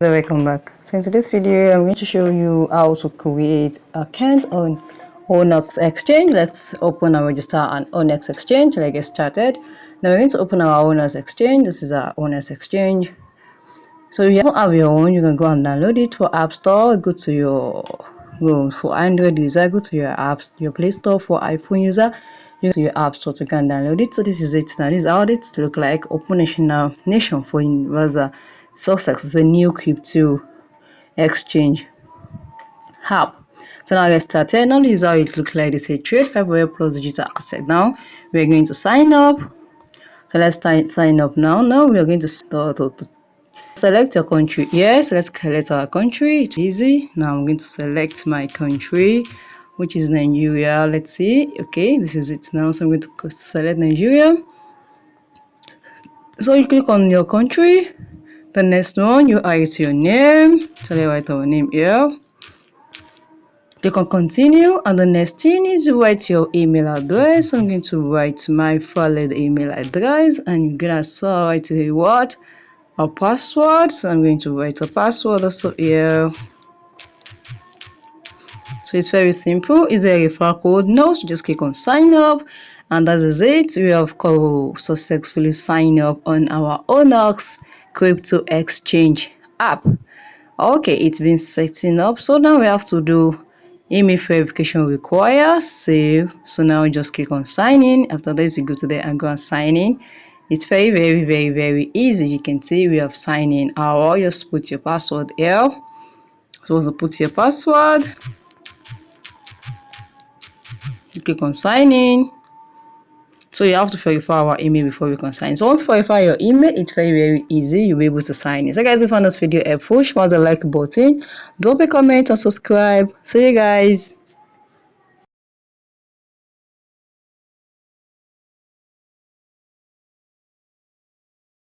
So welcome back. So in today's video, I'm going to show you how to create an account on ONUX Exchange. Let's open and register on ONUX Exchange. Let's get started. Now we're going to open our ONUX Exchange. This is our ONUX Exchange. So if you don't have your own, you can go and download it for App Store. Go for Android user, go to your apps, your Play Store. For iPhone user, you go to your App Store to can download it. So this is it now. This is how it look like. Open nation for Universal Success. It's a new crypto exchange app. So now let's start. Now this is how it looks like. This is a trade 500 plus digital asset. Now we're going to sign up. So let's sign up now. Now we are going to start to select your country. Yes, let's select our country. It's easy. Now I'm going to select my country, which is Nigeria. Let's see. Okay, this is it now. So I'm going to select Nigeria. So you click on your country. The next one, you write your name. So let's write our name here. Click on continue, and the next thing is you write your email address. I'm going to write my valid email address, and you're gonna write a what? A password. So I'm going to write a password also here. So it's very simple. Is there a referral code? No, so just click on sign up, and that is it. We have successfully signed up on our ONUX crypto exchange app. Okay, it's been setting up. So now we have to do email verification required. Save. So now just click on sign in. After this, you go to there and go and sign in. It's very easy. You can see we have signed in. Or just put your password here. So also put your password. You click on sign in. So you have to verify our email before we can sign. So once you verify your email, it's very easy. You'll be able to sign in. So guys, if you found this video helpful, smash the like button, drop a comment and subscribe. See you guys.